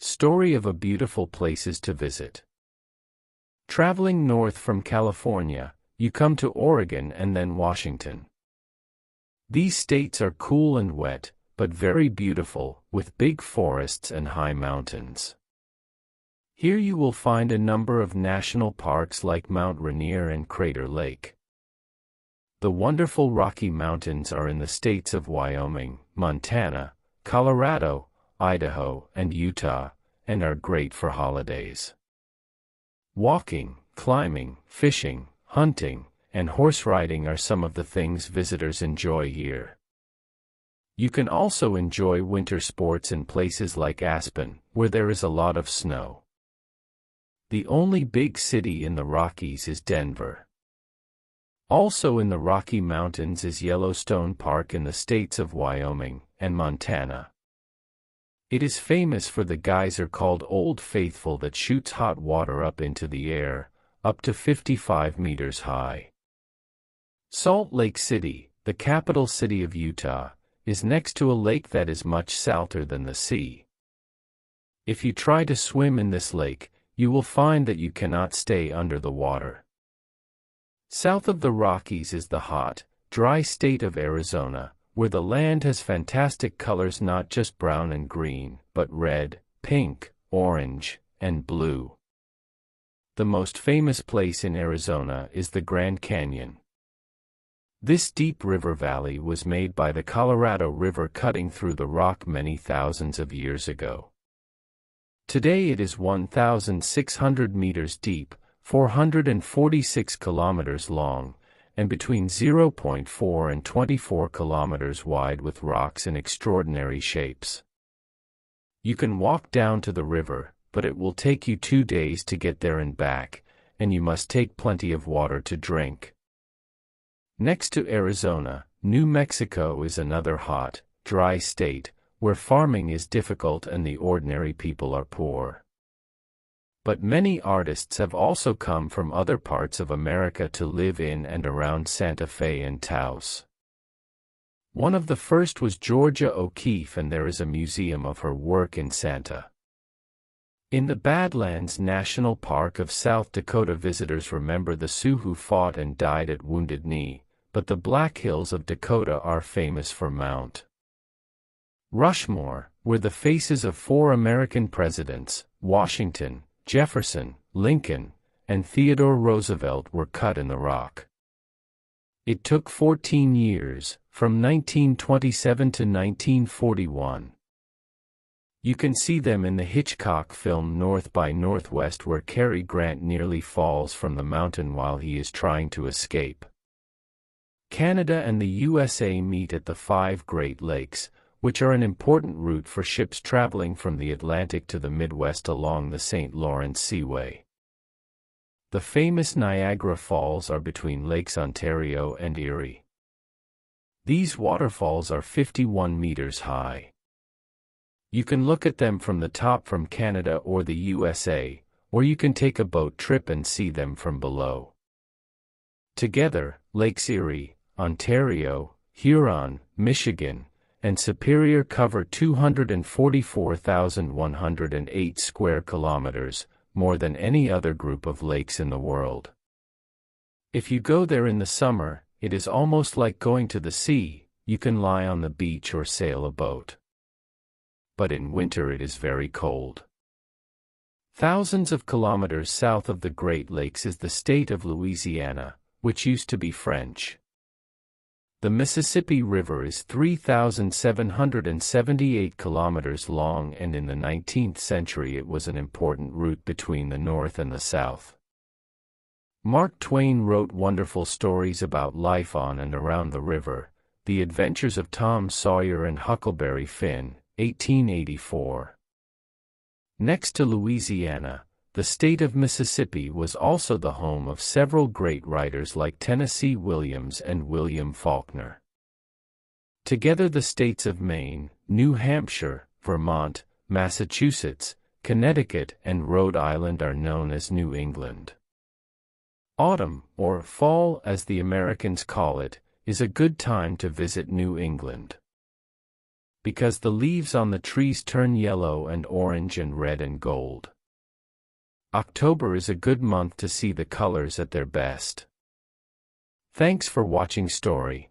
Story of a beautiful places to visit. Traveling north from California, you come to Oregon and then Washington. These states are cool and wet, but very beautiful, with big forests and high mountains. Here you will find a number of national parks like Mount Rainier and Crater Lake. The wonderful Rocky Mountains are in the states of Wyoming, Montana, Colorado, Idaho, and Utah, and are great for holidays. Walking, climbing, fishing, hunting, and horse riding are some of the things visitors enjoy here. You can also enjoy winter sports in places like Aspen, where there is a lot of snow. The only big city in the Rockies is Denver. Also in the Rocky Mountains is Yellowstone Park in the states of Wyoming and Montana. It is famous for the geyser called Old Faithful that shoots hot water up into the air, up to 55 meters high. Salt Lake City, the capital city of Utah, is next to a lake that is much salter than the sea. If you try to swim in this lake, you will find that you cannot stay under the water. South of the Rockies is the hot, dry state of Arizona, where the land has fantastic colors, not just brown and green, but red, pink, orange, and blue. The most famous place in Arizona is the Grand Canyon. This deep river valley was made by the Colorado River cutting through the rock many thousands of years ago. Today it is 1,600 meters deep, 446 kilometers long, and between 0.4 and 24 kilometers wide, with rocks in extraordinary shapes. You can walk down to the river, but it will take you 2 days to get there and back, and you must take plenty of water to drink. Next to Arizona, New Mexico is another hot, dry state, where farming is difficult and the ordinary people are poor. But many artists have also come from other parts of America to live in and around Santa Fe and Taos. One of the first was Georgia O'Keeffe, and there is a museum of her work in Santa. In the Badlands National Park of South Dakota, visitors remember the Sioux who fought and died at Wounded Knee, but the Black Hills of Dakota are famous for Mount Rushmore, where the faces of 4 American presidents, Washington, Jefferson, Lincoln, and Theodore Roosevelt, were cut in the rock. It took 14 years, from 1927 to 1941. You can see them in the Hitchcock film North by Northwest, where Cary Grant nearly falls from the mountain while he is trying to escape. Canada and the USA meet at the 5 Great Lakes, which are an important route for ships traveling from the Atlantic to the Midwest along the St. Lawrence Seaway. The famous Niagara Falls are between Lakes Ontario and Erie. These waterfalls are 51 meters high. You can look at them from the top from Canada or the USA, or you can take a boat trip and see them from below. Together, Lakes Erie, Ontario, Huron, Michigan, and Superior cover 244,108 square kilometers, more than any other group of lakes in the world. If you go there in the summer, it is almost like going to the sea. You can lie on the beach or sail a boat. But in winter it is very cold. Thousands of kilometers south of the Great Lakes is the state of Louisiana, which used to be French. The Mississippi River is 3,778 kilometers long, and in the 19th century it was an important route between the North and the South. Mark Twain wrote wonderful stories about life on and around the river, The Adventures of Tom Sawyer and Huckleberry Finn, 1884. Next to Louisiana, the state of Mississippi was also the home of several great writers like Tennessee Williams and William Faulkner. Together the states of Maine, New Hampshire, Vermont, Massachusetts, Connecticut, and Rhode Island are known as New England. Autumn, or fall as the Americans call it, is a good time to visit New England. because the leaves on the trees turn yellow and orange and red and gold. October is a good month to see the colors at their best. Thanks for watching story.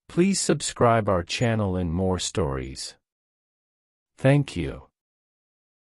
Please subscribe our channel and more stories. Thank you.